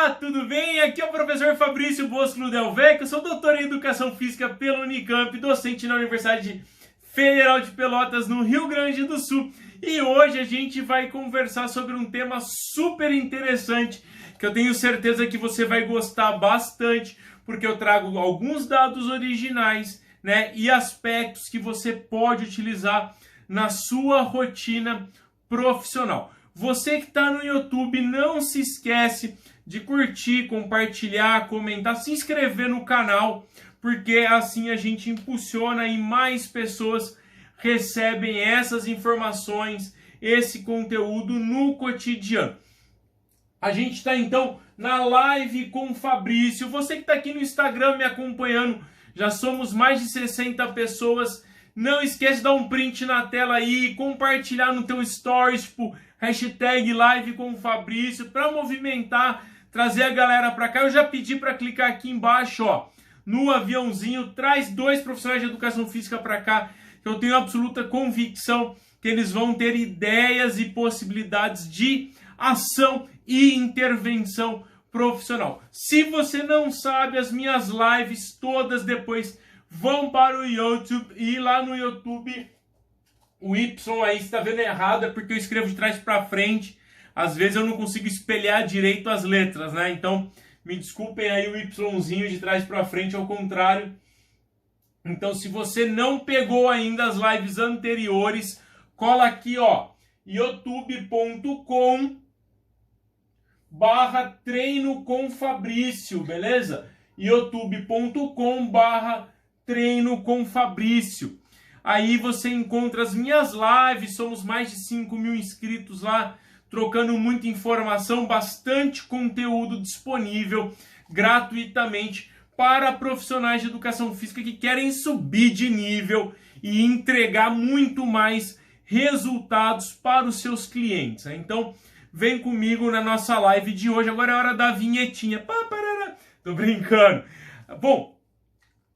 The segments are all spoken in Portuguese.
Olá, tudo bem? Aqui é o professor Fabrício Bosco Del Vecchio, eu sou doutor em Educação Física pela Unicamp, docente na Universidade Federal de Pelotas, no Rio Grande do Sul. E hoje a gente vai conversar sobre um tema super interessante, que eu tenho certeza que você vai gostar bastante, porque eu trago alguns dados originais, né, e aspectos que você pode utilizar na sua rotina profissional. Você que está no YouTube, não se esquece de curtir, compartilhar, comentar, se inscrever no canal, porque assim a gente impulsiona e mais pessoas recebem essas informações, esse conteúdo no cotidiano. A gente está então na live com o Fabrício. Você que está aqui no Instagram me acompanhando, já somos mais de 60 pessoas. Não esquece de dar um print na tela aí, compartilhar no teu stories, tipo, hashtag live com o Fabrício, para movimentar, trazer a galera para cá. Eu já pedi para clicar aqui embaixo, ó, no aviãozinho, traz 2 profissionais de educação física para cá, que eu tenho absoluta convicção que eles vão ter ideias e possibilidades de ação e intervenção profissional. Se você não sabe, as minhas lives todas depois vão para o YouTube, e lá no YouTube o Y aí está vendo errado, é porque eu escrevo de trás para frente. Às vezes eu não consigo espelhar direito as letras, né? Então, me desculpem aí o Yzinho de trás para frente, ao contrário. Então, se você não pegou ainda as lives anteriores, cola aqui, ó, youtube.com/treino com Fabrício, beleza? youtube.com/treino com Fabrício. Aí você encontra as minhas lives, somos mais de 5.000 inscritos lá, trocando muita informação, bastante conteúdo disponível gratuitamente para profissionais de educação física que querem subir de nível e entregar muito mais resultados para os seus clientes. Então, vem comigo na nossa live de hoje. Agora é hora da vinhetinha. Tô brincando. Bom,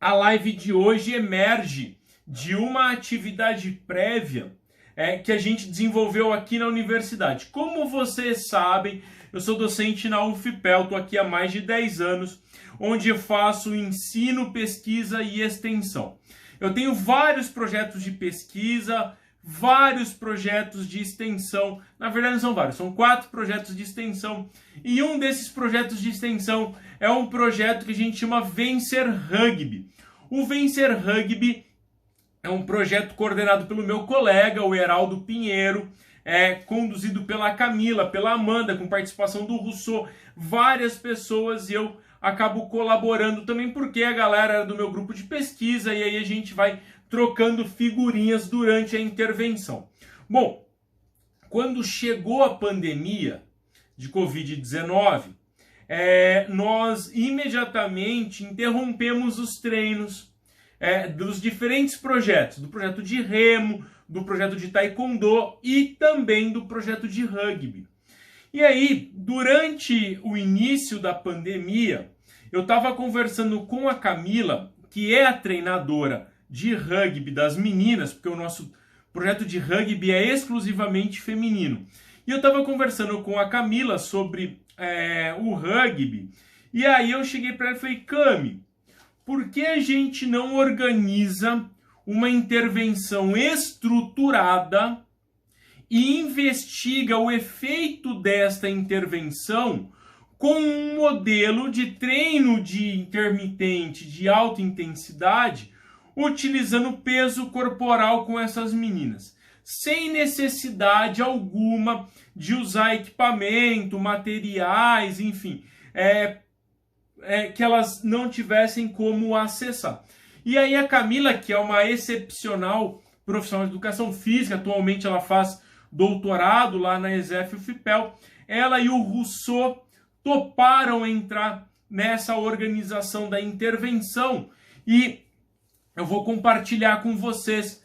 a live de hoje emerge de uma atividade prévia que a gente desenvolveu aqui na universidade. Como vocês sabem, eu sou docente na UFPEL, estou aqui há mais de 10 anos, onde eu faço ensino, pesquisa e extensão. Eu tenho vários projetos de pesquisa, vários projetos de extensão, na verdade não são vários, são 4 projetos de extensão, e um desses projetos de extensão é um projeto que a gente chama Vencer Rugby. O Vencer Rugby é um projeto coordenado pelo meu colega, o Heraldo Pinheiro, conduzido pela Camila, pela Amanda, com participação do Rousseau, várias pessoas, e eu acabo colaborando também porque a galera era do meu grupo de pesquisa, e aí a gente vai trocando figurinhas durante a intervenção. Bom, quando chegou a pandemia de Covid-19, nós imediatamente interrompemos os treinos dos diferentes projetos, do projeto de remo, do projeto de taekwondo e também do projeto de rugby. E aí, durante o início da pandemia, eu estava conversando com a Camila, que é a treinadora de rugby das meninas, porque o nosso projeto de rugby é exclusivamente feminino. E eu estava conversando com a Camila sobre o rugby, e aí eu cheguei para ela e falei: Cami, por que a gente não organiza uma intervenção estruturada e investiga o efeito desta intervenção com um modelo de treino de intermitente de alta intensidade, utilizando peso corporal com essas meninas, sem necessidade alguma de usar equipamento, materiais, enfim, que elas não tivessem como acessar. E aí a Camila, que é uma excepcional profissional de educação física, atualmente ela faz doutorado lá na ESEF UFPEL, ela e o Rousseau toparam entrar nessa organização da intervenção, e eu vou compartilhar com vocês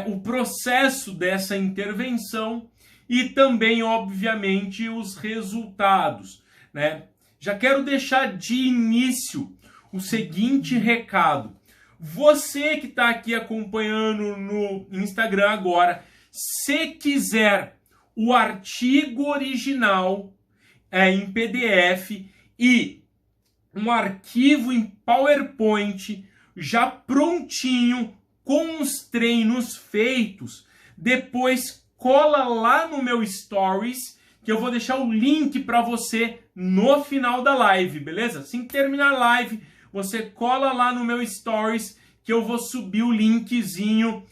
o processo dessa intervenção e também, obviamente, os resultados, né? Já quero deixar de início o seguinte recado. Você que está aqui acompanhando no Instagram agora, se quiser o artigo original em PDF e um arquivo em PowerPoint já prontinho com os treinos feitos. Depois cola lá no meu Stories, que eu vou deixar o link para você no final da live, beleza? Assim que terminar a live, você cola lá no meu Stories, que eu vou subir o linkzinho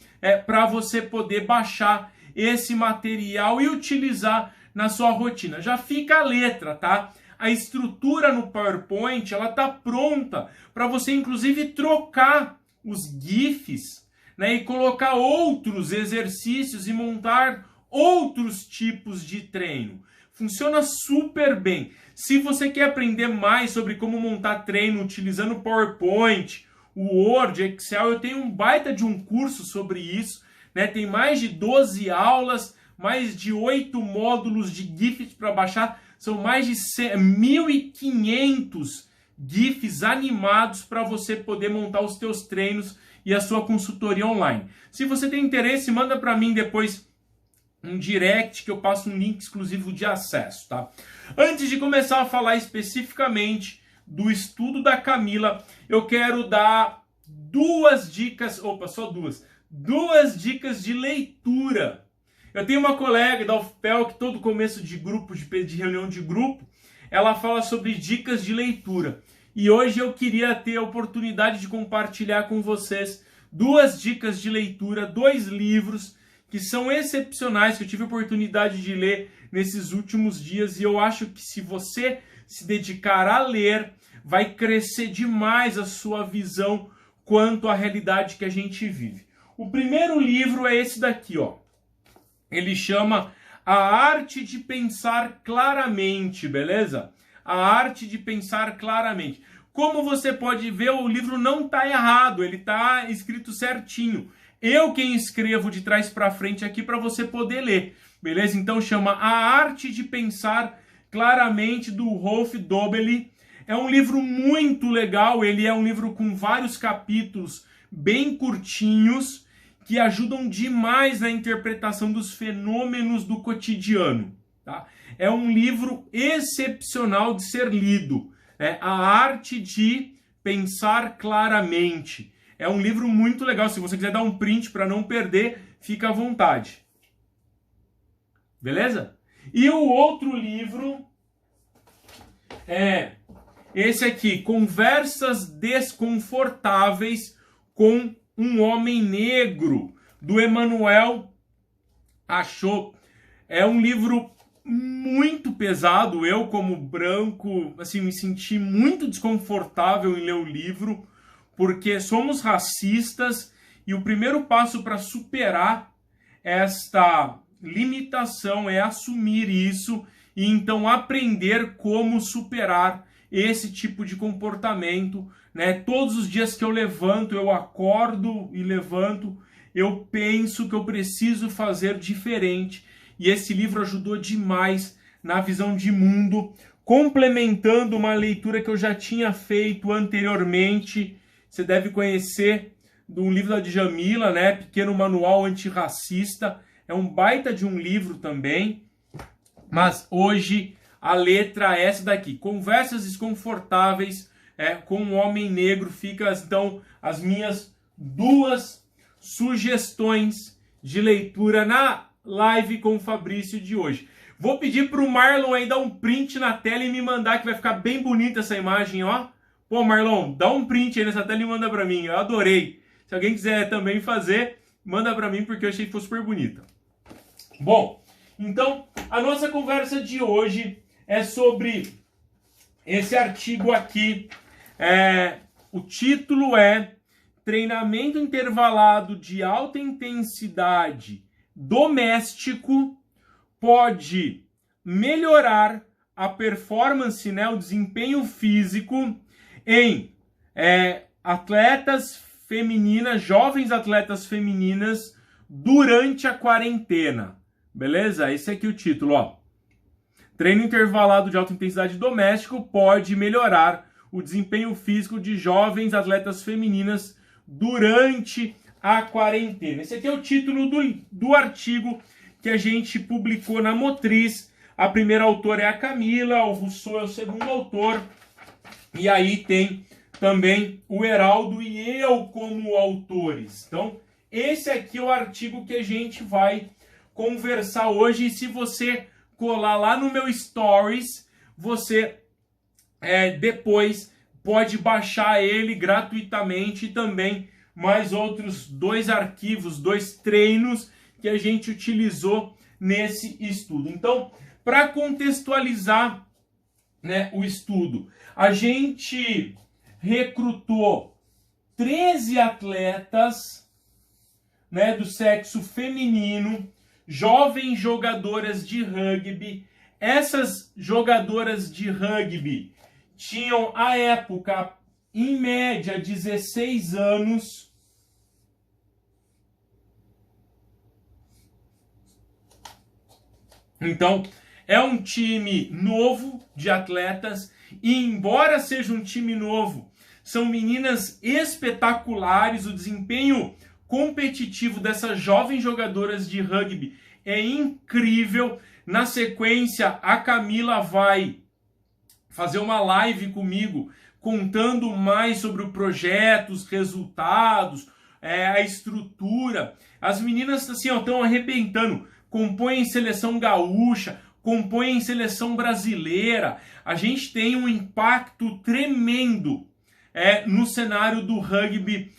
para você poder baixar esse material e utilizar na sua rotina. Já fica a letra, tá? A estrutura no PowerPoint, ela tá pronta para você, inclusive, trocar os GIFs, né, e colocar outros exercícios e montar outros tipos de treino. Funciona super bem. Se você quer aprender mais sobre como montar treino utilizando PowerPoint, o Word, Excel, eu tenho um baita de um curso sobre isso, né? Tem mais de 12 aulas, mais de 8 módulos de GIFs para baixar. São mais de 1.500 GIFs animados para você poder montar os teus treinos e a sua consultoria online. Se você tem interesse, manda para mim depois um direct que eu passo um link exclusivo de acesso, tá? Antes de começar a falar especificamente do estudo da Camila, eu quero dar duas dicas de leitura. Eu tenho uma colega da UFPEL que todo começo de grupo, de reunião de grupo, ela fala sobre dicas de leitura. E hoje eu queria ter a oportunidade de compartilhar com vocês duas dicas de leitura, 2 livros que são excepcionais, que eu tive a oportunidade de ler nesses últimos dias, e eu acho que se você se dedicar a ler, vai crescer demais a sua visão quanto à realidade que a gente vive. O primeiro livro é esse daqui, ó. Ele chama A Arte de Pensar Claramente, beleza? A Arte de Pensar Claramente. Como você pode ver, o livro não está errado, ele está escrito certinho. Eu quem escrevo de trás para frente aqui para você poder ler, beleza? Então chama A Arte de Pensar Claramente, do Rolf Dobelli. É um livro muito legal, ele é um livro com vários capítulos bem curtinhos, que ajudam demais na interpretação dos fenômenos do cotidiano, tá? É um livro excepcional de ser lido, né? A Arte de Pensar Claramente. É um livro muito legal. Se você quiser dar um print para não perder, fica à vontade. Beleza? E o outro livro é esse aqui, Conversas Desconfortáveis com um Homem Negro, do Emmanuel Achou. É um livro muito pesado. Eu, como branco, assim, me senti muito desconfortável em ler o livro, porque somos racistas e o primeiro passo para superar esta limitação é assumir isso e então aprender como superar esse tipo de comportamento, né? Todos os dias que eu levanto, eu acordo e levanto, eu penso que eu preciso fazer diferente, e esse livro ajudou demais na visão de mundo, complementando uma leitura que eu já tinha feito anteriormente. Você deve conhecer do livro da Djamila, né? Pequeno Manual Antirracista. É um baita de um livro também. Mas hoje a letra é essa daqui. Conversas Desconfortáveis com um Homem Negro. Fica então as minhas 2 sugestões de leitura na live com o Fabrício de hoje. Vou pedir para o Marlon aí dar um print na tela e me mandar, que vai ficar bem bonita essa imagem, ó. Pô, Marlon, dá um print aí nessa tela e manda pra mim. Eu adorei. Se alguém quiser também fazer, manda pra mim, porque eu achei que foi super bonita. Bom, então, a nossa conversa de hoje é sobre esse artigo aqui. O título é Treinamento Intervalado de Alta Intensidade Doméstico pode melhorar a performance, né, o desempenho físico em atletas femininas, jovens atletas femininas, durante a quarentena. Beleza? Esse aqui é o título, ó. Treino intervalado de alta intensidade doméstico pode melhorar o desempenho físico de jovens atletas femininas durante a quarentena. Esse aqui é o título do artigo que a gente publicou na Motriz A primeira autora é a Camila, o Rousseau é o segundo autor, e aí tem também o Heraldo e eu como autores. Então, esse aqui é o artigo que a gente vai conversar hoje, e se você colar lá no meu Stories, você depois pode baixar ele gratuitamente, e também mais outros 2 arquivos, 2 treinos que a gente utilizou nesse estudo. Então, para contextualizar, né, o estudo, a gente recrutou 13 atletas, né, do sexo feminino, jovens jogadoras de rugby. Essas jogadoras de rugby tinham, à época, em média, 16 anos. Então, é um time novo de atletas, e embora seja um time novo, são meninas espetaculares. O desempenho competitivo dessas jovens jogadoras de rugby é incrível. Na sequência, a Camila vai fazer uma live comigo, contando mais sobre o projeto, os resultados, a estrutura. As meninas assim, estão arrebentando, compõem seleção gaúcha, compõem seleção brasileira. A gente tem um impacto tremendo no cenário do rugby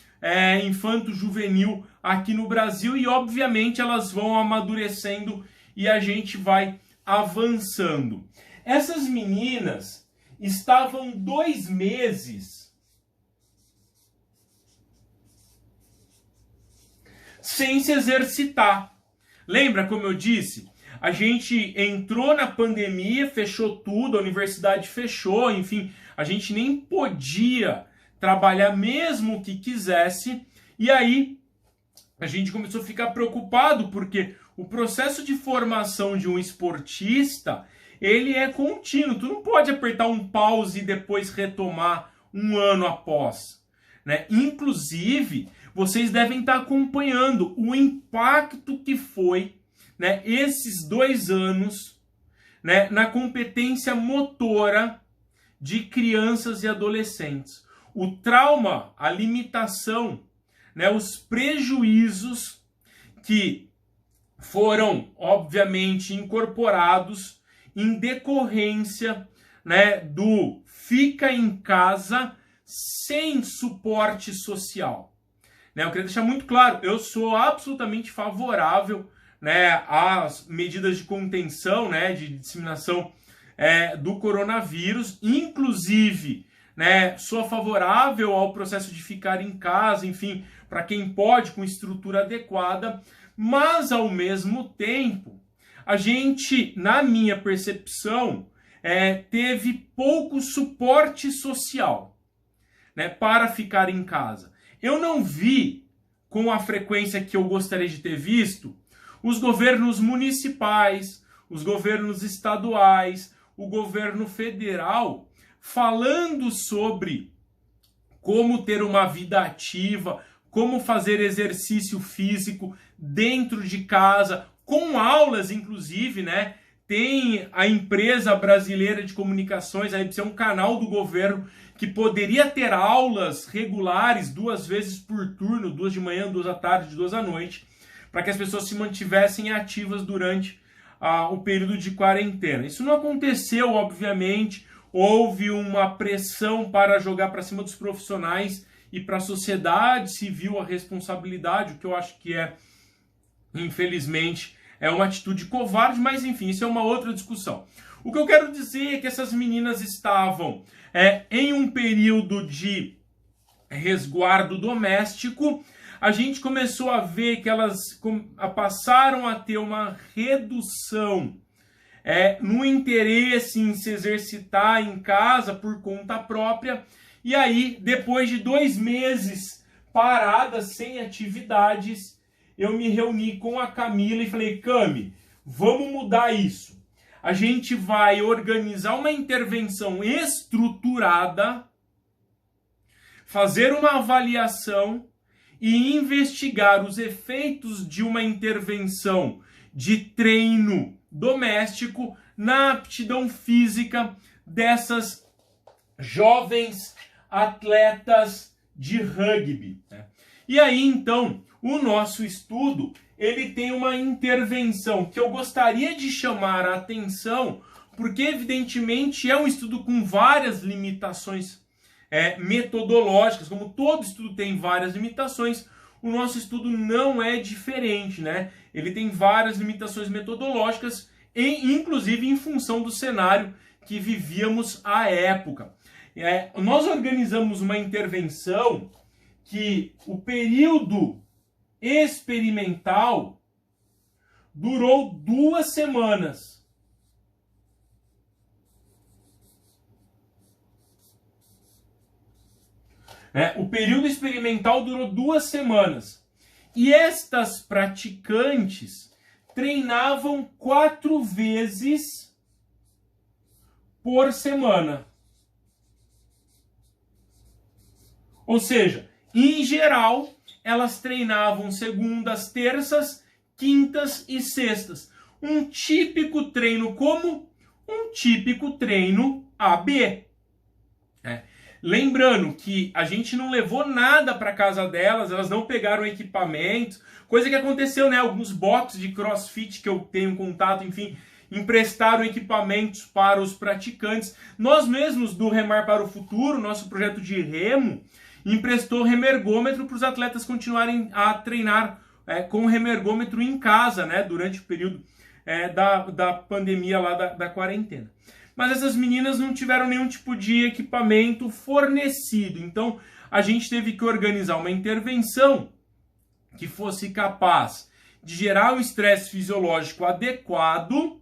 infanto-juvenil aqui no Brasil, e obviamente elas vão amadurecendo e a gente vai avançando. Essas meninas estavam 2 meses sem se exercitar. Lembra como eu disse? A gente entrou na pandemia, fechou tudo, a universidade fechou, enfim, a gente nem podia trabalhar mesmo que quisesse, e aí a gente começou a ficar preocupado, porque o processo de formação de um esportista, ele é contínuo. Tu não pode apertar um pause e depois retomar um ano após, né? Inclusive, vocês devem estar acompanhando o impacto que foi, né, esses 2 anos, né, na competência motora de crianças e adolescentes. O trauma, a limitação, né, os prejuízos que foram, obviamente, incorporados em decorrência, né, do fica em casa sem suporte social. Né, eu queria deixar muito claro, eu sou absolutamente favorável, né, às medidas de contenção, né, de disseminação do coronavírus, inclusive, né, sou favorável ao processo de ficar em casa, enfim, para quem pode, com estrutura adequada, mas ao mesmo tempo, a gente, na minha percepção, teve pouco suporte social, né, para ficar em casa. Eu não vi, com a frequência que eu gostaria de ter visto, os governos municipais, os governos estaduais, o governo federal falando sobre como ter uma vida ativa, como fazer exercício físico dentro de casa, com aulas, inclusive, né? Tem a empresa brasileira de comunicações, a EBC é um canal do governo que poderia ter aulas regulares 2 vezes por turno, 2 de manhã, 2 à tarde, 2 à noite, para que as pessoas se mantivessem ativas durante o período de quarentena. Isso não aconteceu, obviamente, houve uma pressão para jogar para cima dos profissionais e para a sociedade civil a responsabilidade, o que eu acho que infelizmente, é uma atitude covarde, mas enfim, isso é uma outra discussão. O que eu quero dizer é que essas meninas estavam em um período de resguardo doméstico. A gente começou a ver que elas passaram a ter uma redução no interesse em se exercitar em casa por conta própria. E aí, depois de 2 meses paradas, sem atividades, eu me reuni com a Camila e falei, Cami, vamos mudar isso. A gente vai organizar uma intervenção estruturada, fazer uma avaliação e investigar os efeitos de uma intervenção de treino doméstico na aptidão física dessas jovens atletas de rugby, né? E aí, então, o nosso estudo, ele tem uma intervenção que eu gostaria de chamar a atenção, porque, evidentemente, é um estudo com várias limitações metodológicas, como todo estudo tem várias limitações, o nosso estudo não é diferente, né? Ele tem várias limitações metodológicas, inclusive em função do cenário que vivíamos à época. Nós organizamos uma intervenção que o período experimental durou 2 semanas. O período experimental durou 2 semanas. E estas praticantes treinavam 4 vezes por semana. Ou seja, em geral, elas treinavam segundas, terças, quintas e sextas. Um típico treino como? Um típico treino AB. Lembrando que a gente não levou nada para casa delas, elas não pegaram equipamentos, coisa que aconteceu, né? Alguns boxes de CrossFit que eu tenho contato, enfim, emprestaram equipamentos para os praticantes. Nós mesmos do Remar para o Futuro, nosso projeto de remo, emprestou remergômetro para os atletas continuarem a treinar com o remergômetro em casa, né? Durante o período da pandemia lá da quarentena. Mas essas meninas não tiveram nenhum tipo de equipamento fornecido. Então, a gente teve que organizar uma intervenção que fosse capaz de gerar um estresse fisiológico adequado,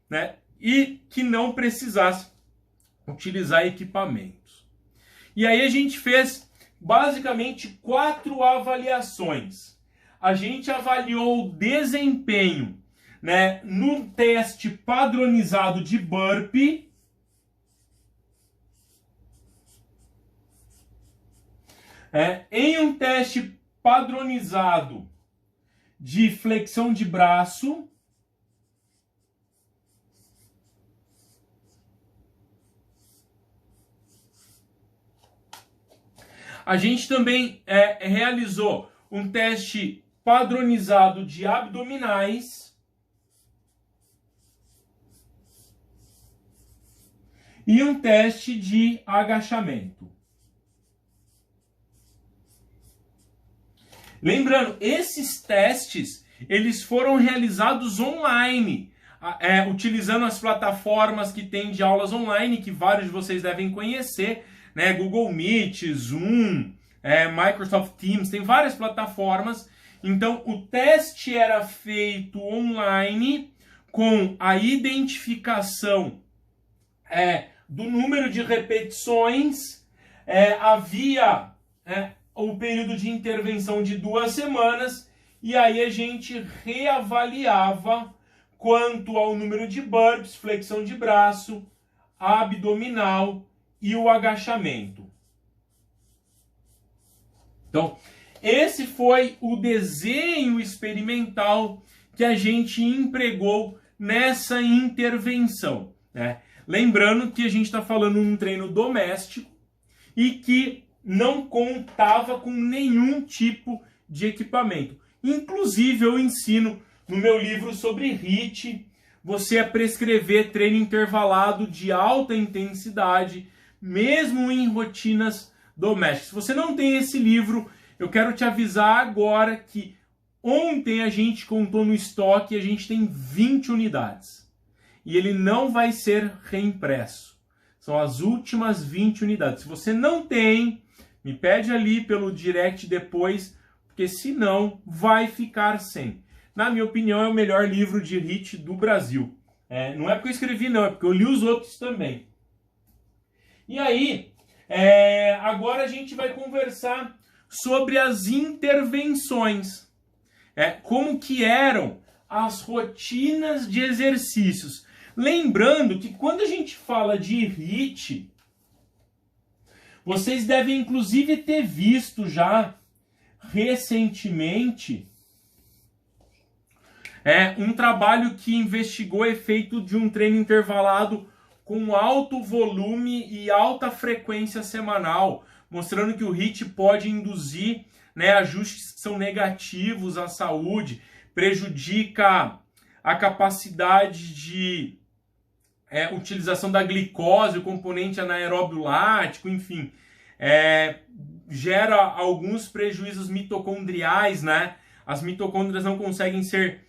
né, e que não precisasse utilizar equipamentos. E aí a gente fez basicamente 4 avaliações. A gente avaliou o desempenho, né, no teste padronizado de burpee, em um teste padronizado de flexão de braço, a gente também realizou um teste padronizado de abdominais e um teste de agachamento. Lembrando, esses testes, eles foram realizados online, utilizando as plataformas que tem de aulas online, que vários de vocês devem conhecer, né? Google Meet, Zoom, Microsoft Teams, tem várias plataformas. Então, o teste era feito online com a identificação do número de repetições, havia o período de intervenção de 2 semanas, e aí a gente reavaliava quanto ao número de burpees, flexão de braço, abdominal e o agachamento. Então, esse foi o desenho experimental que a gente empregou nessa intervenção, né? Lembrando que a gente está falando de um treino doméstico e que não contava com nenhum tipo de equipamento. Inclusive, eu ensino no meu livro sobre HIIT, você a prescrever treino intervalado de alta intensidade, mesmo em rotinas domésticas. Se você não tem esse livro, eu quero te avisar agora que ontem a gente contou no estoque e a gente tem 20 unidades. E ele não vai ser reimpresso. São as últimas 20 unidades. Se você não tem, me pede ali pelo direct depois, porque senão vai ficar sem. Na minha opinião, é o melhor livro de HIIT do Brasil. Não é porque eu escrevi, não, é porque eu li os outros também. E aí, agora a gente vai conversar sobre as intervenções. Como que eram as rotinas de exercícios. Lembrando que quando a gente fala de HIIT, vocês devem inclusive ter visto já recentemente Um trabalho que investigou o efeito de um treino intervalado com alto volume e alta frequência semanal, mostrando que o HIIT pode induzir, né, ajustes que são negativos à saúde, prejudica a capacidade de utilização da glicose, o componente anaeróbio lático, enfim, gera alguns prejuízos mitocondriais, né? As mitocôndrias não conseguem ser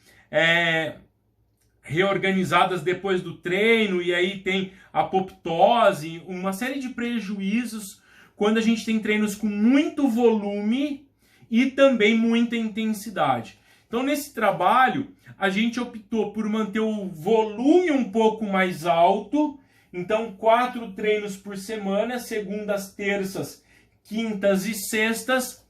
reorganizadas depois do treino, e aí tem apoptose, uma série de prejuízos quando a gente tem treinos com muito volume e também muita intensidade. Então, nesse trabalho, a gente optou por manter o volume um pouco mais alto. Então, 4 treinos por semana, segundas, terças, quintas e sextas,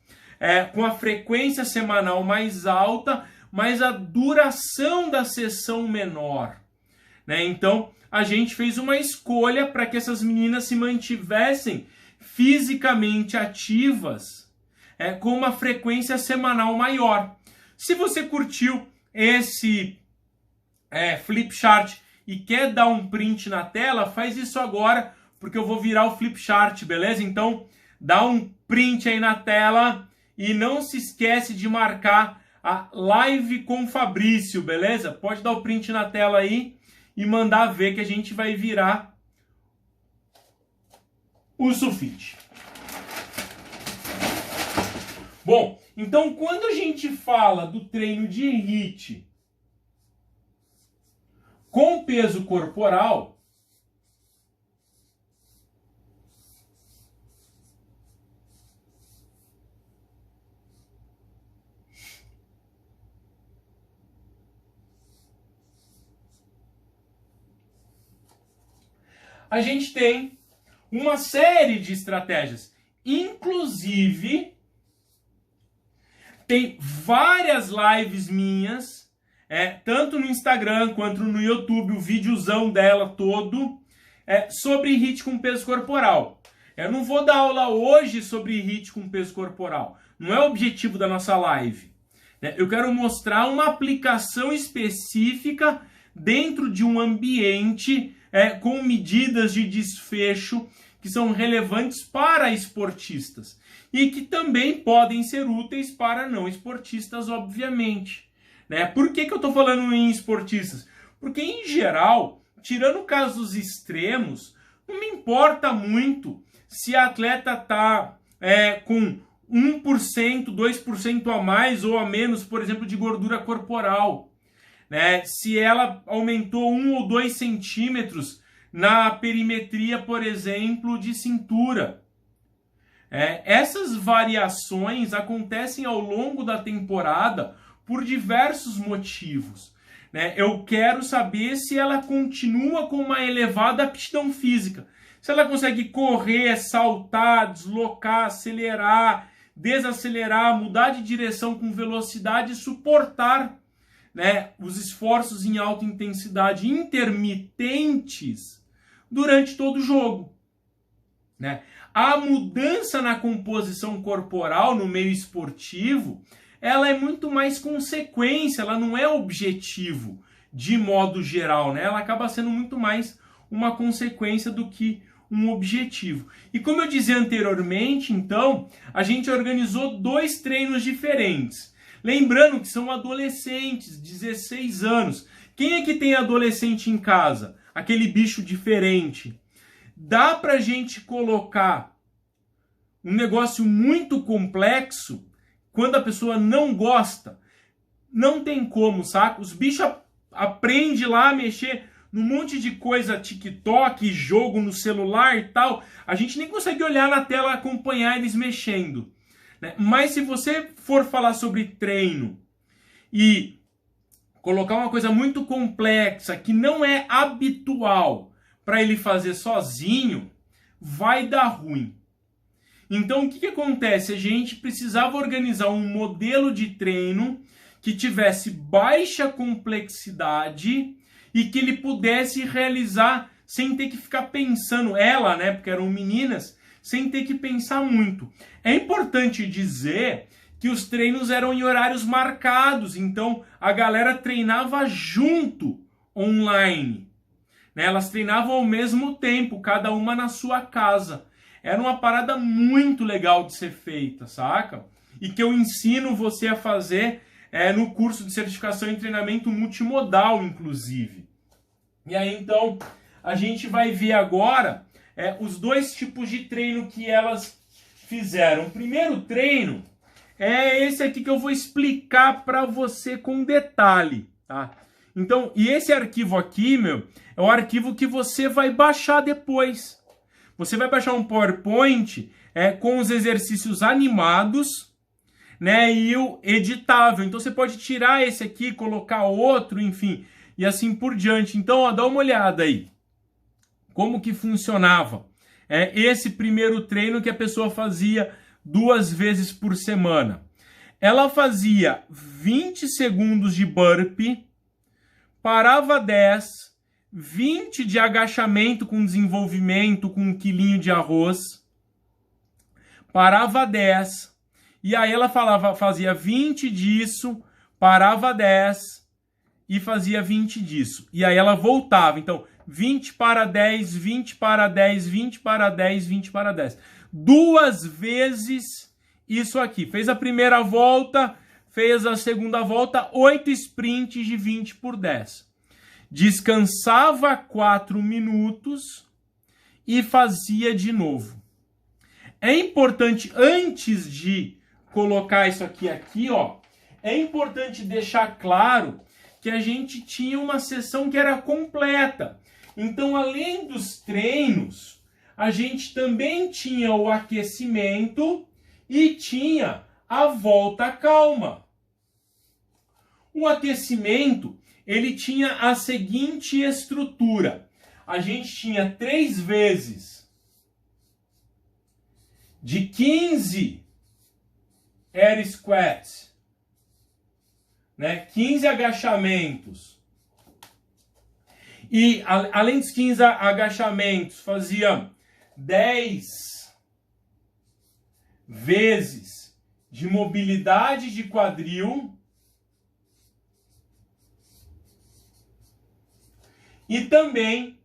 com a frequência semanal mais alta, mas a duração da sessão menor, né? Então, a gente fez uma escolha para que essas meninas se mantivessem fisicamente ativas, com uma frequência semanal maior. Se você curtiu esse flip chart e quer dar um print na tela, faz isso agora, porque eu vou virar o flip chart, beleza? Então, dá um print aí na tela e não se esquece de marcar a live com Fabrício, beleza? Pode dar o print na tela aí e mandar ver que a gente vai virar o sulfite. Bom, então quando a gente fala do treino de HIIT com peso corporal, a gente tem uma série de estratégias. Inclusive, tem várias lives minhas, tanto no Instagram quanto no YouTube, o videozão dela todo, sobre HIIT com peso corporal. Eu não vou dar aula hoje sobre HIIT com peso corporal. Não é o objetivo da nossa live. Eu quero mostrar uma aplicação específica dentro de um ambiente com medidas de desfecho que são relevantes para esportistas e que também podem ser úteis para não esportistas, obviamente. Por que eu estou falando em esportistas? Porque, em geral, tirando casos extremos, não me importa muito se a atleta está com 1%, 2% a mais ou a menos, por exemplo, de gordura corporal. Se ela aumentou 1 ou 2 centímetros na perimetria, por exemplo, de cintura. Essas variações acontecem ao longo da temporada por diversos motivos. Eu quero saber se ela continua com uma elevada aptidão física. Se ela consegue correr, saltar, deslocar, acelerar, desacelerar, mudar de direção com velocidade e suportar os esforços em alta intensidade intermitentes durante todo o jogo. A mudança na composição corporal no meio esportivo, ela é muito mais consequência, ela não é objetivo de modo geral, ela acaba sendo muito mais uma consequência do que um objetivo. E como eu dizia anteriormente, então, a gente organizou 2 treinos diferentes. Lembrando que são adolescentes, 16 anos. Quem é que tem adolescente em casa? Aquele bicho diferente. Dá pra gente colocar um negócio muito complexo quando a pessoa não gosta? Não tem como, saca? Os bichos aprendem lá a mexer num monte de coisa, TikTok, jogo no celular e tal. A gente nem consegue olhar na tela e acompanhar eles mexendo. Mas se você for falar sobre treino e colocar uma coisa muito complexa que não é habitual para ele fazer sozinho, vai dar ruim. Então o que acontece? A gente precisava organizar um modelo de treino que tivesse baixa complexidade e que ele pudesse realizar sem ter que ficar pensando, porque eram meninas, sem ter que pensar muito. É importante dizer que os treinos eram em horários marcados, então a galera treinava junto online, né? Elas treinavam ao mesmo tempo, cada uma na sua casa. Era uma parada muito legal de ser feita, saca? E que eu ensino você a fazer no curso de certificação em treinamento multimodal, inclusive. E aí, então, a gente vai ver agora os dois tipos de treino que elas fizeram. O primeiro treino é esse aqui que eu vou explicar para você com detalhe, tá? Então, e esse arquivo aqui, meu, é o arquivo que você vai baixar depois. Você vai baixar um PowerPoint com os exercícios animados, né, e o editável. Então, você pode tirar esse aqui, colocar outro, enfim, e assim por diante. Então, ó, dá uma olhada aí. Como que funcionava esse primeiro treino que a pessoa fazia 2 vezes por semana. Ela fazia 20 segundos de burpee, parava 10, 20 de agachamento com desenvolvimento com 1 quilinho de arroz, parava 10, e aí ela fazia 20 disso, parava 10 e fazia 20 disso. E aí ela voltava, então 20 para 10, 20 para 10, 20 para 10, 20 para 10. 2 vezes isso aqui. Fez a primeira volta, fez a segunda volta, 8 sprints de 20 por 10. Descansava 4 minutos e fazia de novo. É importante, antes de colocar isso aqui, ó, é importante deixar claro que a gente tinha uma sessão que era completa. Então, além dos treinos, a gente também tinha o aquecimento e tinha a volta calma. O aquecimento, ele tinha a seguinte estrutura. A gente tinha 3 vezes de 15 air squats, né? 15 agachamentos. E além dos 15 agachamentos, fazia 10 vezes de mobilidade de quadril e também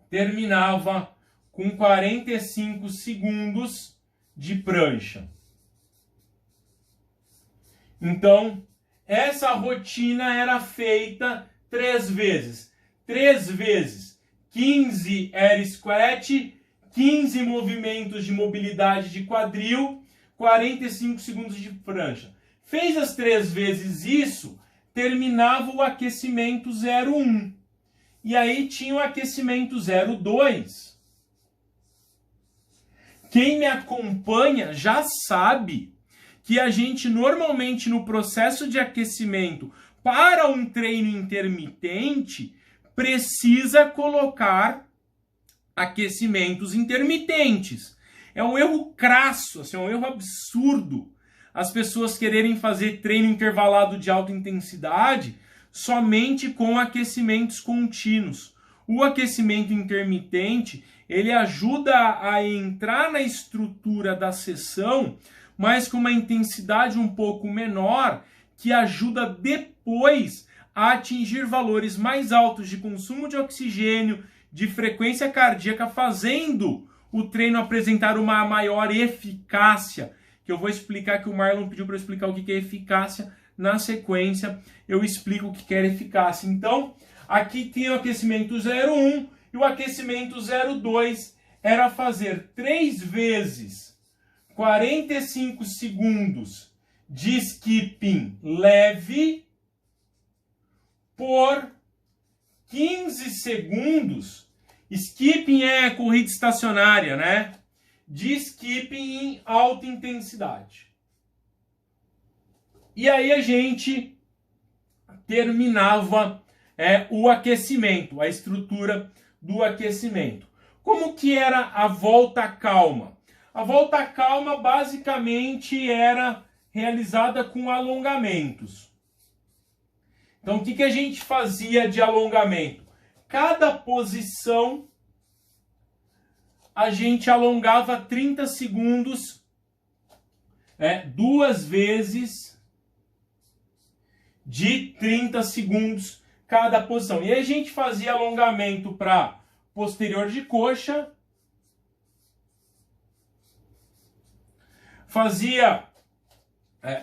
terminava com 45 segundos de prancha. Então, essa rotina era feita 3 vezes. 3 vezes 15 air squat, 15 movimentos de mobilidade de quadril, 45 segundos de prancha. Fez as 3 vezes isso, terminava o aquecimento 0,1. E aí tinha o aquecimento 0,2. Quem me acompanha já sabe que a gente normalmente no processo de aquecimento para um treino intermitente precisa colocar aquecimentos intermitentes. É um erro crasso, assim, é um erro absurdo as pessoas quererem fazer treino intervalado de alta intensidade somente com aquecimentos contínuos. O aquecimento intermitente, ele ajuda a entrar na estrutura da sessão, mas com uma intensidade um pouco menor, que ajuda depois a atingir valores mais altos de consumo de oxigênio, de frequência cardíaca, fazendo o treino apresentar uma maior eficácia, que eu vou explicar, que o Marlon pediu para eu explicar o que é eficácia. Na sequência, eu explico o que é eficácia. Então, aqui tem o aquecimento 0,1 e o aquecimento 0,2 era fazer 3 vezes 45 segundos de skipping leve por 15 segundos. Skipping é corrida estacionária, né? De skipping em alta intensidade. E aí a gente terminava o aquecimento, a estrutura do aquecimento. Como que era a volta calma? A volta calma basicamente era realizada com alongamentos. Então, o que a gente fazia de alongamento? Cada posição a gente alongava 30 segundos 2 vezes de 30 segundos cada posição. E aí a gente fazia alongamento para posterior de coxa, fazia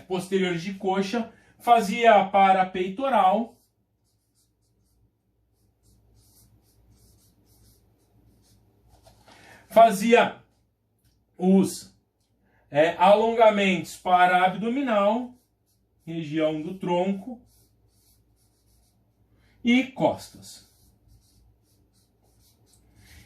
posterior de coxa, fazia para peitoral, fazia os alongamentos para abdominal, região do tronco e costas.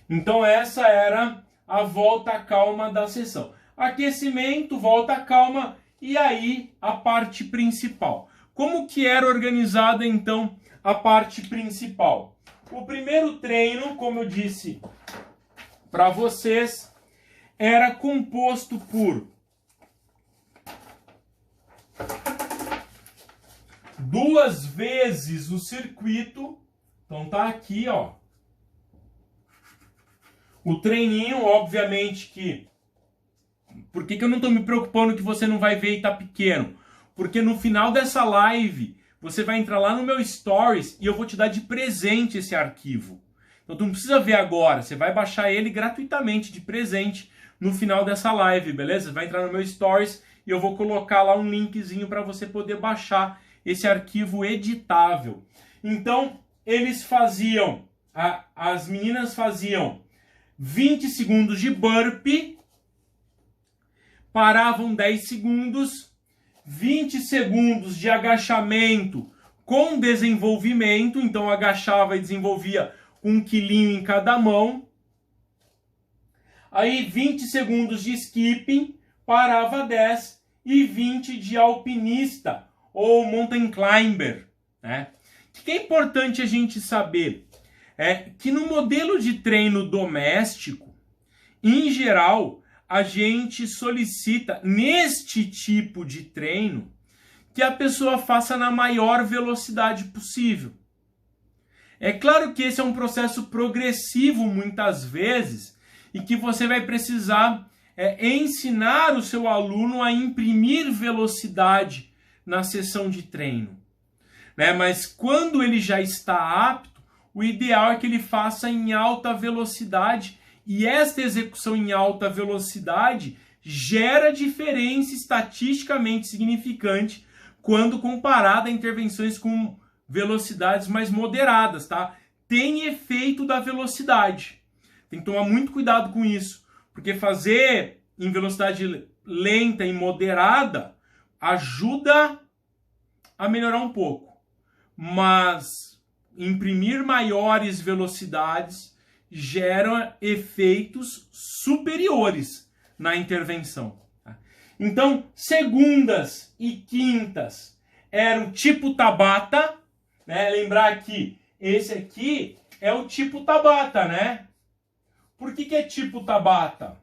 Então essa era a volta calma da sessão. Aquecimento, volta calma e aí a parte principal. Como que era organizada então a parte principal? O primeiro treino, como eu disse para vocês, era composto por 2 vezes o circuito. Então tá aqui, ó. O treininho, obviamente que... Por que eu não tô me preocupando que você não vai ver e tá pequeno? Porque no final dessa live, você vai entrar lá no meu Stories e eu vou te dar de presente esse arquivo. Então tu não precisa ver agora, você vai baixar ele gratuitamente de presente no final dessa live, beleza? Você vai entrar no meu Stories e eu vou colocar lá um linkzinho para você poder baixar esse arquivo editável. Então, eles faziam, as meninas faziam 20 segundos de burpee, paravam 10 segundos, 20 segundos de agachamento com desenvolvimento, então agachava e desenvolvia 1 quilinho em cada mão. Aí 20 segundos de skipping, parava 10 e 20 de alpinista ou mountain climber, né? O que é importante a gente saber é que no modelo de treino doméstico, em geral, a gente solicita neste tipo de treino que a pessoa faça na maior velocidade possível. É claro que esse é um processo progressivo muitas vezes e que você vai precisar ensinar o seu aluno a imprimir velocidade na sessão de treino, né? Mas quando ele já está apto, o ideal é que ele faça em alta velocidade e esta execução em alta velocidade gera diferença estatisticamente significante quando comparada a intervenções com velocidades mais moderadas, tá? Tem efeito da velocidade. Tem que tomar muito cuidado com isso, porque fazer em velocidade lenta e moderada ajuda a melhorar um pouco, mas imprimir maiores velocidades gera efeitos superiores na intervenção. Então, segundas e quintas era o tipo Tabata, né? Lembrar que esse aqui é o tipo Tabata, né? Por que é tipo Tabata?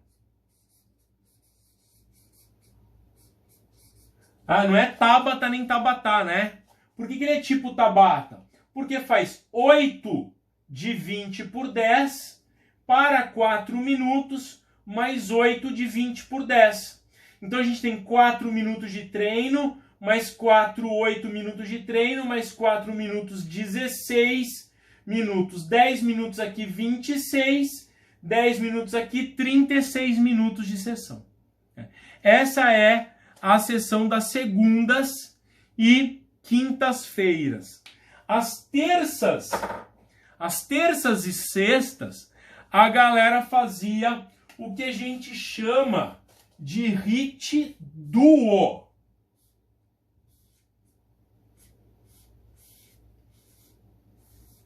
Não é Tabata nem Tabata, né? Por que ele é tipo Tabata? Porque faz 8 de 20 por 10 para 4 minutos, mais 8 de 20 por 10. Então a gente tem 4 minutos de treino, mais 4, 8 minutos de treino, mais 4 minutos, 16 minutos. 10 minutos aqui, 26. 10 minutos aqui, 36 minutos de sessão. Essa é a sessão das segundas e quintas-feiras. As terças e sextas, a galera fazia o que a gente chama de HIIT Duo.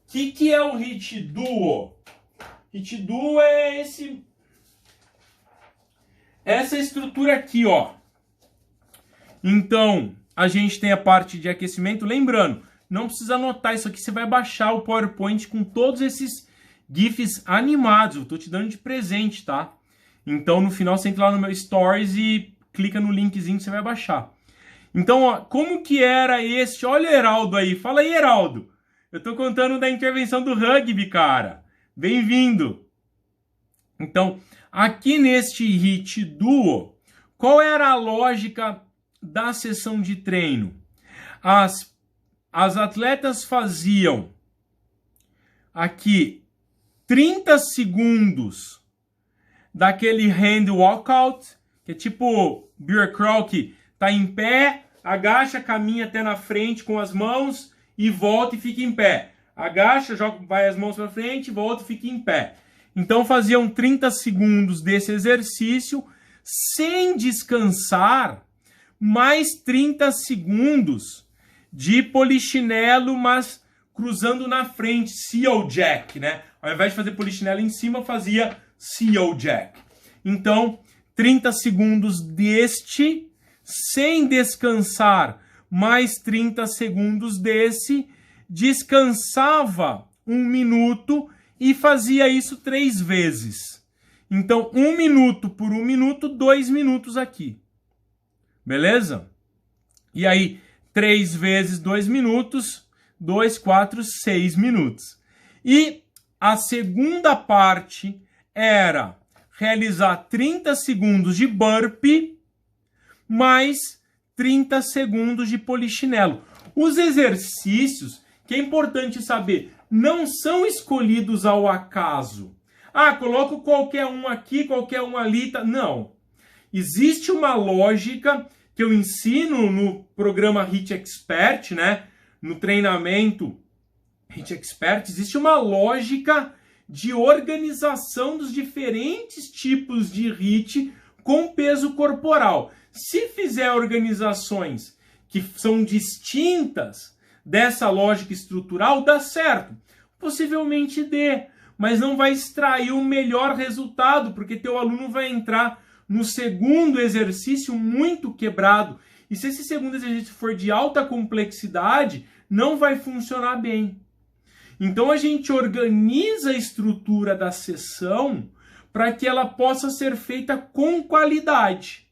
O que é o HIIT Duo? HIIT Duo é essa estrutura aqui, ó. Então, a gente tem a parte de aquecimento. Lembrando, não precisa anotar isso aqui, você vai baixar o PowerPoint com todos esses GIFs animados. Eu tô te dando de presente, tá? Então, no final, você entra lá no meu Stories e clica no linkzinho que você vai baixar. Então, ó, como que era este... Olha o Heraldo aí. Fala aí, Heraldo. Eu tô contando da intervenção do rugby, cara. Bem-vindo. Então, aqui neste HIIT Duo, qual era a lógica da sessão de treino? As atletas faziam aqui 30 segundos daquele hand walkout, que é tipo bear crawl, que tá em pé, agacha, caminha até na frente com as mãos e volta e fica em pé. Agacha, vai as mãos para frente, volta e fica em pé. Então faziam 30 segundos desse exercício sem descansar, mais 30 segundos de polichinelo, mas cruzando na frente, seal jack, né? Ao invés de fazer polichinelo em cima, fazia seal jack. Então, 30 segundos deste, sem descansar, mais 30 segundos desse, descansava 1 minuto e fazia isso 3 vezes. Então, 1 minuto por 1 minuto, 2 minutos aqui. Beleza? E aí, 3 vezes 2 minutos, 2, 4, 6 minutos. E a segunda parte era realizar 30 segundos de burpee, mais 30 segundos de polichinelo. Os exercícios, que é importante saber, não são escolhidos ao acaso. Ah, coloco qualquer um aqui, qualquer um ali. Tá? Não. Existe uma lógica que eu ensino no programa HIIT Expert, né? No treinamento HIIT Expert, existe uma lógica de organização dos diferentes tipos de HIIT com peso corporal. Se fizer organizações que são distintas dessa lógica estrutural, dá certo. Possivelmente dê, mas não vai extrair o melhor resultado, porque teu aluno vai entrar no segundo exercício muito quebrado. E se esse segundo exercício for de alta complexidade, não vai funcionar bem. Então a gente organiza a estrutura da sessão para que ela possa ser feita com qualidade,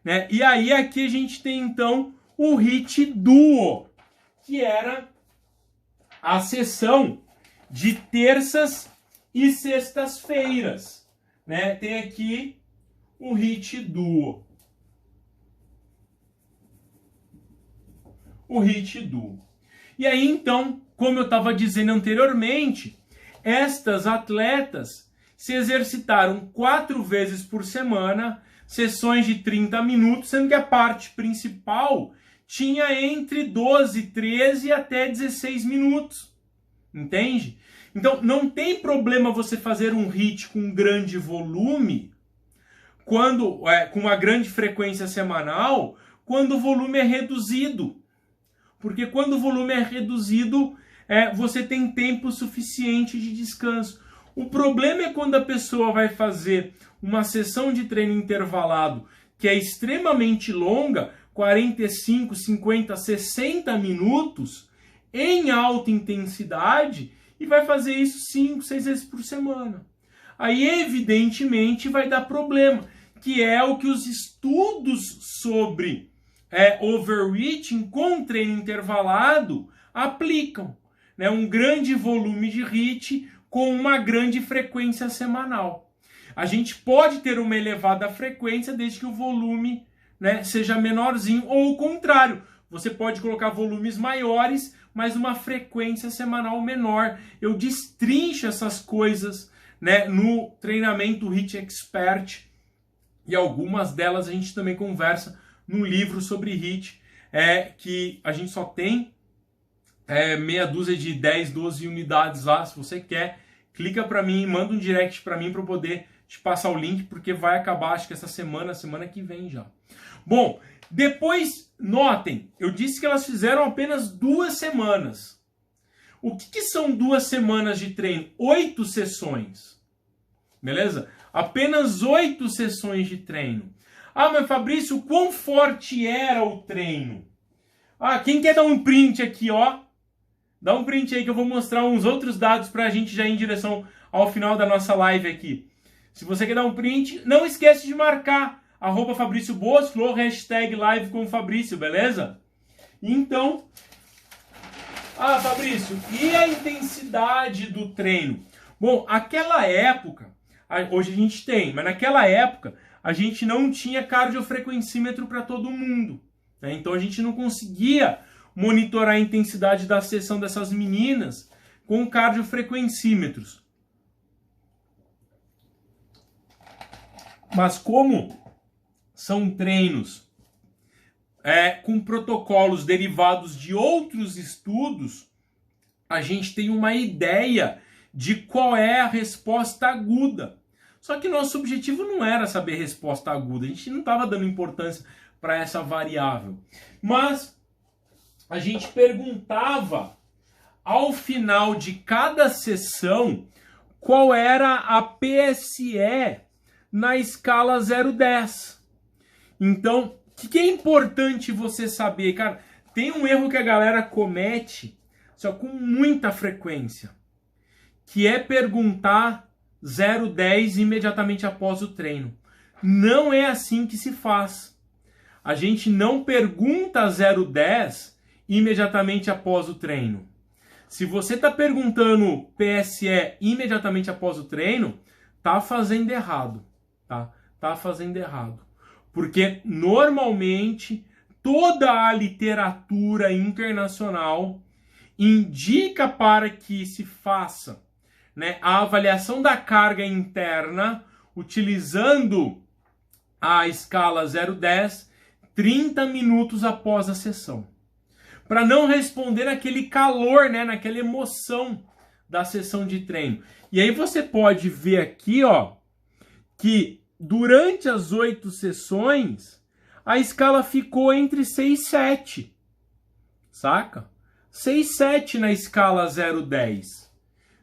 né? E aí aqui a gente tem então o HIIT Duo, que era a sessão de terças e sextas-feiras, né? Tem aqui o HIIT Duo. O HIIT Duo. E aí, então, como eu estava dizendo anteriormente, estas atletas se exercitaram 4 vezes por semana, sessões de 30 minutos, sendo que a parte principal tinha entre 12, 13 até 16 minutos. Entende? Então, não tem problema você fazer um HIIT com grande volume, com uma grande frequência semanal, quando o volume é reduzido. Porque quando o volume é reduzido, você tem tempo suficiente de descanso. O problema é quando a pessoa vai fazer uma sessão de treino intervalado que é extremamente longa, 45, 50, 60 minutos, em alta intensidade, e vai fazer isso 5, 6 vezes por semana. Aí, evidentemente, vai dar problema, que é o que os estudos sobre overreaching com treino intervalado aplicam, né? Um grande volume de HIIT com uma grande frequência semanal. A gente pode ter uma elevada frequência desde que o volume, né, seja menorzinho, ou o contrário, você pode colocar volumes maiores, mas uma frequência semanal menor. Eu destrincho essas coisas, né, no treinamento HIIT Expert, e algumas delas a gente também conversa no livro sobre HIIT, que a gente só tem meia dúzia de 10, 12 unidades lá. Se você quer, clica para mim, manda um direct para mim para eu poder te passar o link, porque vai acabar, acho que essa semana que vem já. Bom, depois, notem, eu disse que elas fizeram apenas 2 semanas. O que são 2 semanas de treino? 8 sessões. Beleza? Apenas 8 sessões de treino. Ah, mas Fabrício, quão forte era o treino? Ah, quem quer dar um print aqui, ó? Dá um print aí que eu vou mostrar uns outros dados para a gente já ir em direção ao final da nossa live aqui. Se você quer dar um print, não esquece de marcar @Fabrício Bosflor, hashtag live com Fabrício, beleza? Então, Fabrício, e a intensidade do treino? Bom, aquela época, hoje a gente tem, mas naquela época a gente não tinha cardiofrequencímetro para todo mundo, né? Então a gente não conseguia monitorar a intensidade da sessão dessas meninas com cardiofrequencímetros. Mas como são treinos com protocolos derivados de outros estudos, a gente tem uma ideia de qual é a resposta aguda. Só que nosso objetivo não era saber a resposta aguda, a gente não estava dando importância para essa variável. Mas a gente perguntava ao final de cada sessão qual era a PSE na escala 0-10. Então, o que é importante você saber, cara? Tem um erro que a galera comete só com muita frequência, que é perguntar 0-10 imediatamente após o treino. Não é assim que se faz. A gente não pergunta 0-10 imediatamente após o treino. Se você está perguntando PSE imediatamente após o treino, tá fazendo errado, tá? Tá fazendo errado. Porque normalmente toda a literatura internacional indica para que se faça, né, a avaliação da carga interna utilizando a escala 0-10 30 minutos após a sessão. Para não responder naquele calor, né, naquela emoção da sessão de treino. E aí você pode ver aqui, ó, que durante as 8 sessões, a escala ficou entre 6 e 7. Saca? 6 e 7 na escala 0-10.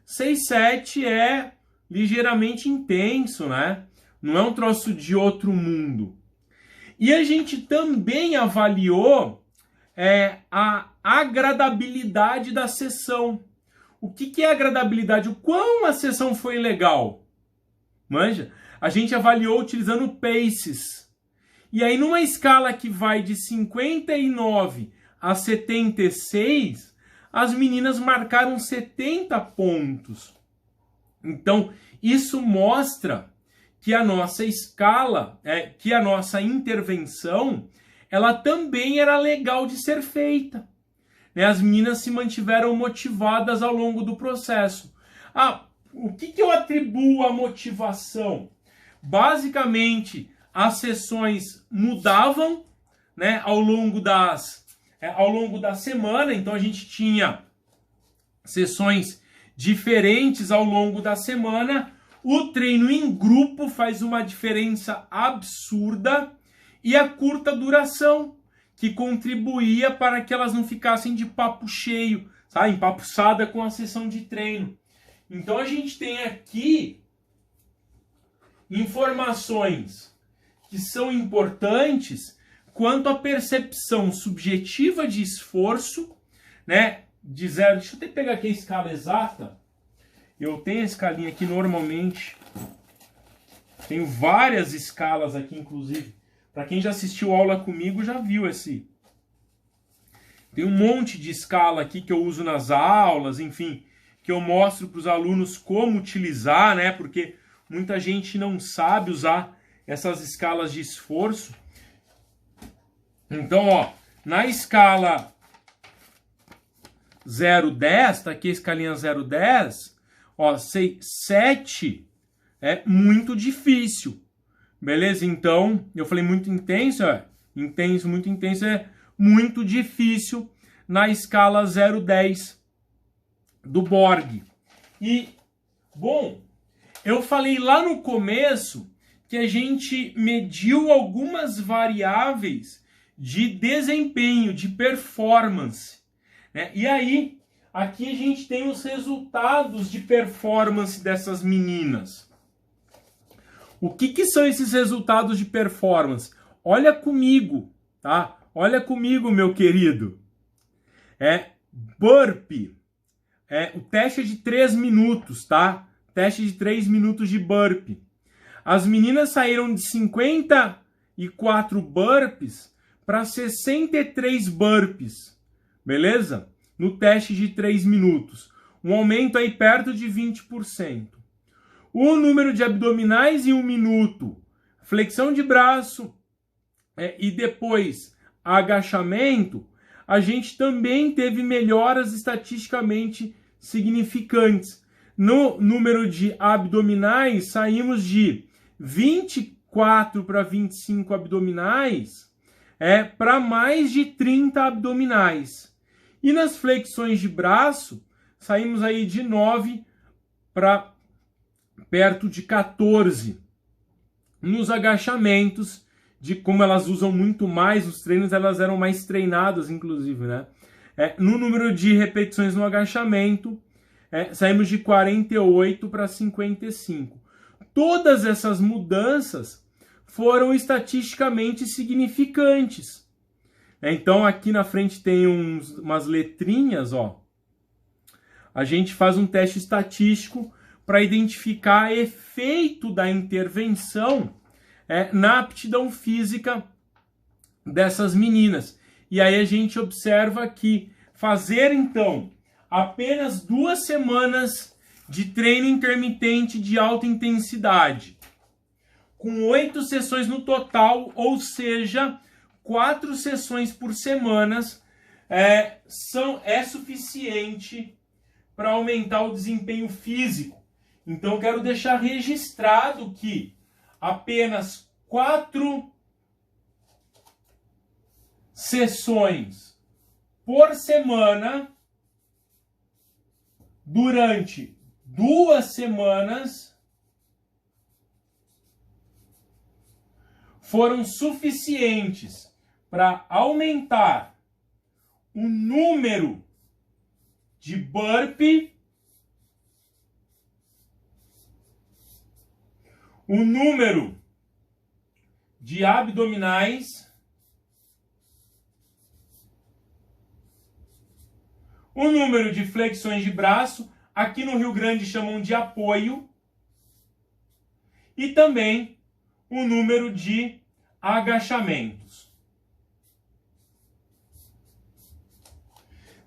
6 e 7 é ligeiramente intenso, né? Não é um troço de outro mundo. E a gente também avaliou a agradabilidade da sessão. O que é agradabilidade? O quão a sessão foi legal? Manja? A gente avaliou utilizando paces. E aí, numa escala que vai de 59 a 76, as meninas marcaram 70 pontos. Então, isso mostra que a nossa escala, que a nossa intervenção, ela também era legal de ser feita. As meninas se mantiveram motivadas ao longo do processo. O que eu atribuo à motivação? Basicamente, as sessões mudavam, né, ao longo da semana. Então, a gente tinha sessões diferentes ao longo da semana. O treino em grupo faz uma diferença absurda. E a curta duração, que contribuía para que elas não ficassem de papo cheio, sabe? Empapuçada com a sessão de treino. Então a gente tem aqui informações que são importantes quanto à percepção subjetiva de esforço, né? De 0. Deixa eu até pegar aqui a escala exata. Eu tenho a escalinha aqui normalmente. Tenho várias escalas aqui, inclusive. Para quem já assistiu aula comigo, já viu esse. Tem um monte de escala aqui que eu uso nas aulas, enfim, que eu mostro para os alunos como utilizar, né? Porque muita gente não sabe usar essas escalas de esforço. Então, ó, na escala 0-10, tá aqui a escalinha 0-10, ó, 7 é muito difícil. Beleza? Então, eu falei muito intenso, intenso, muito intenso, é muito difícil na escala 0-10 do Borg. E, bom, eu falei lá no começo que a gente mediu algumas variáveis de desempenho, de performance, né? E aí, aqui a gente tem os resultados de performance dessas meninas. O que são esses resultados de performance? Olha comigo, tá? Olha comigo, meu querido. Burpee. O teste é de 3 minutos, tá? Teste de 3 minutos de burpee. As meninas saíram de 54 burpees para 63 burpees. Beleza? No teste de 3 minutos. Um aumento aí perto de 20%. O número de abdominais em 1 minuto flexão de braço e depois agachamento, a gente também teve melhoras estatisticamente significantes. No número de abdominais, saímos de 24 para 25 abdominais para mais de 30 abdominais. E nas flexões de braço, saímos aí de 9 para perto de 14. Nos agachamentos, de como elas usam muito mais os treinos, elas eram mais treinadas, inclusive, né? No número de repetições no agachamento, saímos de 48 para 55. Todas essas mudanças foram estatisticamente significantes. Então, aqui na frente tem umas letrinhas, ó. A gente faz um teste estatístico para identificar efeito da intervenção na aptidão física dessas meninas. E aí a gente observa que fazer, então, apenas 2 semanas de treino intermitente de alta intensidade, com 8 sessões no total, ou seja, 4 sessões por semana, é suficiente para aumentar o desempenho físico. Então, eu quero deixar registrado que apenas 4 sessões por semana durante 2 semanas foram suficientes para aumentar o número de burpee, o número de abdominais, o número de flexões de braço, aqui no Rio Grande chamam de apoio, e também o número de agachamentos.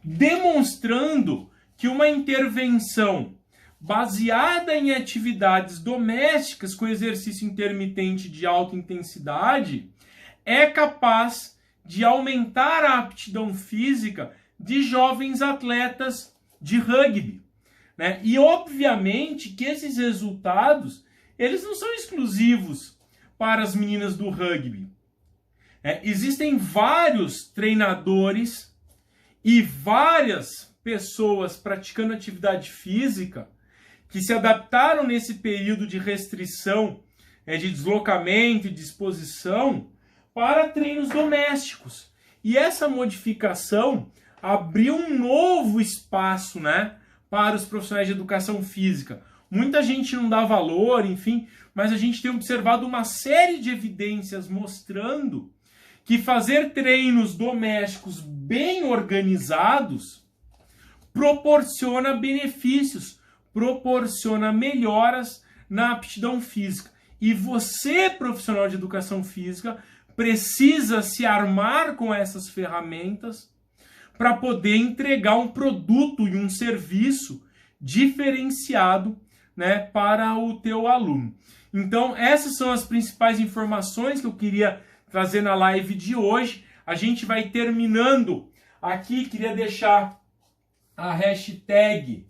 Demonstrando que uma intervenção baseada em atividades domésticas com exercício intermitente de alta intensidade é capaz de aumentar a aptidão física de jovens atletas de rugby, né? E obviamente que esses resultados, eles não são exclusivos para as meninas do rugby. Existem vários treinadores e várias pessoas praticando atividade física que se adaptaram nesse período de restrição, de deslocamento e disposição para treinos domésticos. E essa modificação abriu um novo espaço, né, para os profissionais de educação física. Muita gente não dá valor, enfim, mas a gente tem observado uma série de evidências mostrando que fazer treinos domésticos bem organizados proporciona benefícios, proporciona melhoras na aptidão física. E você, profissional de educação física, precisa se armar com essas ferramentas para poder entregar um produto e um serviço diferenciado, né, para o teu aluno. Então, essas são as principais informações que eu queria trazer na live de hoje. A gente vai terminando aqui. Queria deixar a hashtag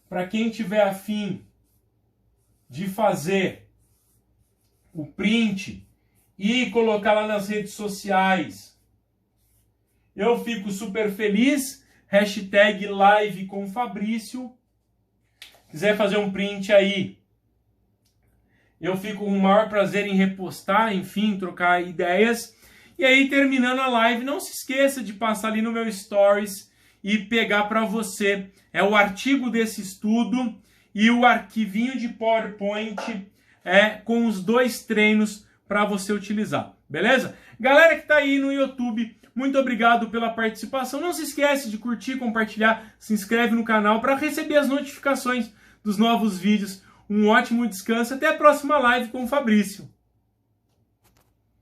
para quem tiver afim de fazer o print e colocar lá nas redes sociais. Eu fico super feliz. Hashtag live com Fabrício. Quiser fazer um print aí, eu fico com o maior prazer em repostar, enfim, trocar ideias. E aí, terminando a live, não se esqueça de passar ali no meu Stories e pegar para você o artigo desse estudo e o arquivinho de PowerPoint com os 2 treinos para você utilizar, beleza? Galera que está aí no YouTube, muito obrigado pela participação. Não se esquece de curtir, compartilhar, se inscreve no canal para receber as notificações dos novos vídeos. Um ótimo descanso. Até a próxima live com o Fabrício.